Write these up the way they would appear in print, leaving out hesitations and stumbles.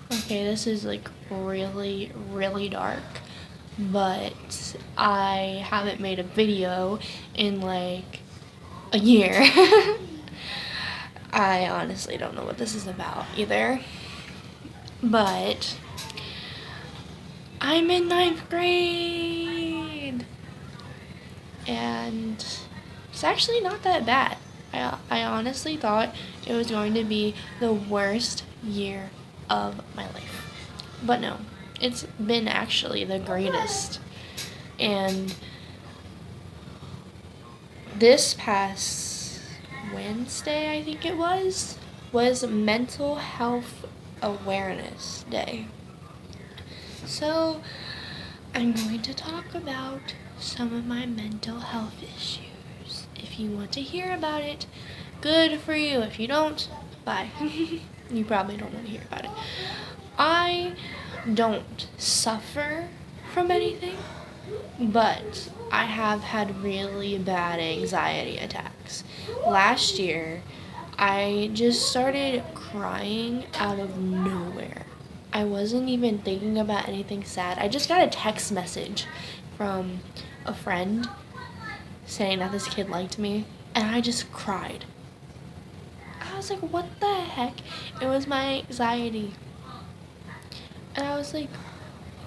Okay, this is like really, really dark, but I haven't made a video in like a year. I honestly don't know what this is about either, but I'm in 9th grade, and it's actually not that bad. I honestly thought it was going to be the worst year of my life. But no, it's been actually the greatest. And this past Wednesday, I think it was Mental Health Awareness Day. So I'm going to talk about some of my mental health issues. If you want to hear about it, good for you. If you don't, bye. You probably don't want to hear about it. I don't suffer from anything, but I have had really bad anxiety attacks. Last year, I just started crying out of nowhere. I wasn't even thinking about anything sad. I just got a text message from a friend saying that this kid liked me, and I just cried. I was like, what the heck? It was my anxiety. And I was like,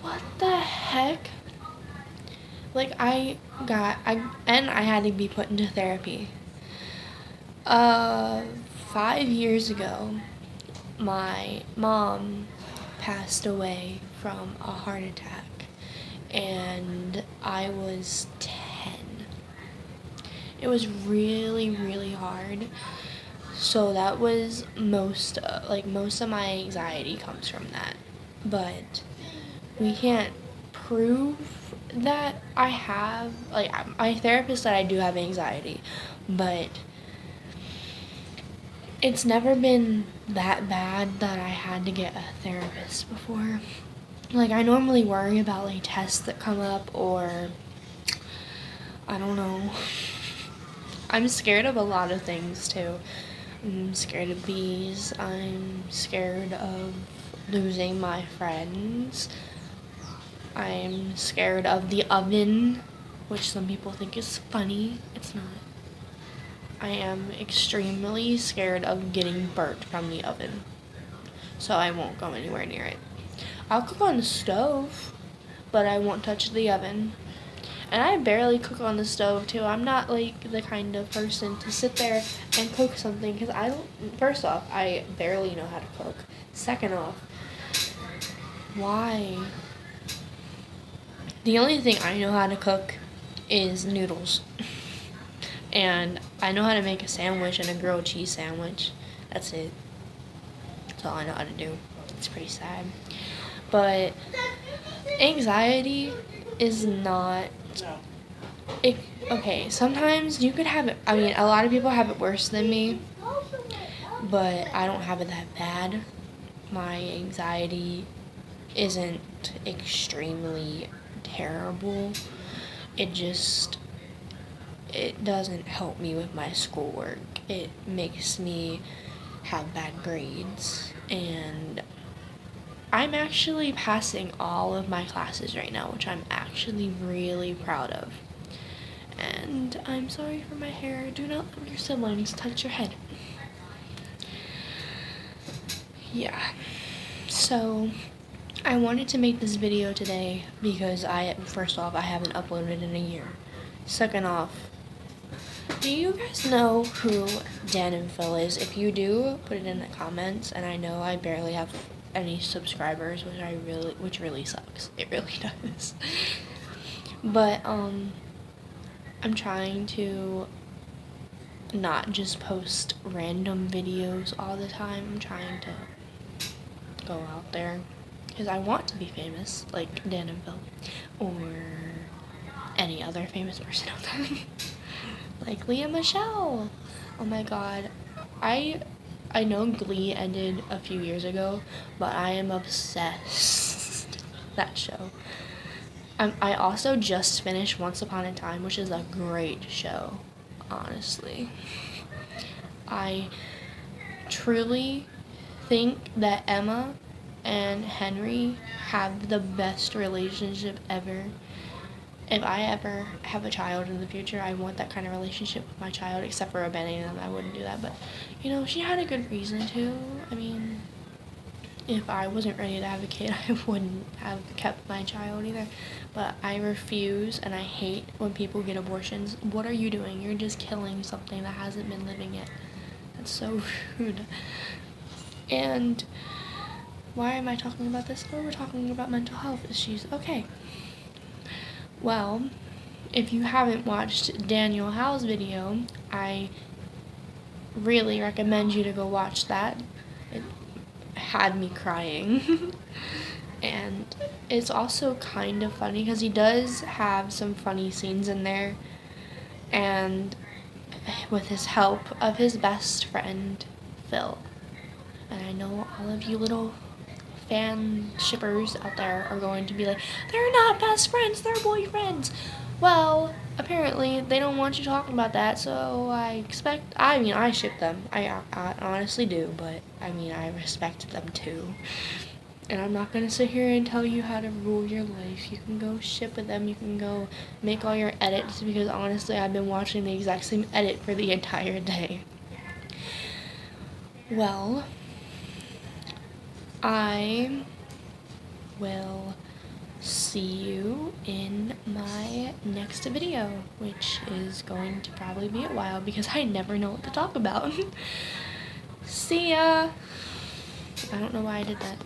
what the heck? Like, I had to be put into therapy. 5 years ago, my mom passed away from a heart attack, and I was 10. It was really, really hard. So that was most of my anxiety comes from that. But we can't prove that I have, like, my therapist said I do have anxiety, but it's never been that bad that I had to get a therapist before. Like, I normally worry about, like, tests that come up, or I don't know. I'm scared of a lot of things, too. I'm scared of bees. I'm scared of losing my friends. I'm scared of the oven, which some people think is funny. It's not. I am extremely scared of getting burnt from the oven, so I won't go anywhere near it. I'll cook on the stove, but I won't touch the oven. And I barely cook on the stove, too. I'm not, like, the kind of person to sit there and cook something, because first off, I barely know how to cook. Second off, why? The only thing I know how to cook is noodles. And I know how to make a sandwich and a grilled cheese sandwich. That's it. That's all I know how to do. It's pretty sad. But anxiety is not... okay, sometimes you could have it... I mean, a lot of people have it worse than me, but I don't have it that bad. My anxiety isn't extremely terrible. It doesn't help me with my schoolwork. It makes me have bad grades, and I'm actually passing all of my classes right now, which I'm actually really proud of. And I'm sorry for my hair. Do not let your siblings touch your head. Yeah. So, I wanted to make this video today because first off, I haven't uploaded in a year. Second off, do you guys know who Dan and Phil is? If you do, put it in the comments. And I know I barely have any subscribers, which really sucks. It really does. But I'm trying to not just post random videos all the time. I'm trying to go out there because I want to be famous, like Dan and Phil, or any other famous person out there. Like Leah Michelle. Oh my god. I know Glee ended a few years ago, but I am obsessed. That show. I also just finished Once Upon a Time, which is a great show, honestly. I truly think that Emma and Henry have the best relationship ever. If I ever have a child in the future, I want that kind of relationship with my child, except for abandoning them. I wouldn't do that, but, you know, she had a good reason to. I mean, if I wasn't ready to have a kid, I wouldn't have kept my child either. But I refuse, and I hate when people get abortions. What are you doing? You're just killing something that hasn't been living yet. That's so rude. And why am I talking about this? Well, we're talking about mental health issues. Okay. Well, if you haven't watched Daniel Howe's video, I really recommend you to go watch that. It had me crying. And it's also kind of funny because he does have some funny scenes in there, and with his help of his best friend, Phil. And I know all of you little fan shippers out there are going to be like, they're not best friends, they're boyfriends. Well, apparently they don't want you talking about that, so I ship them. I honestly do, but I respect them too. And I'm not going to sit here and tell you how to rule your life. You can go ship with them, you can go make all your edits, because honestly I've been watching the exact same edit for the entire day. Well, I will see you in my next video, which is going to probably be a while because I never know what to talk about. See ya! I don't know why I did that.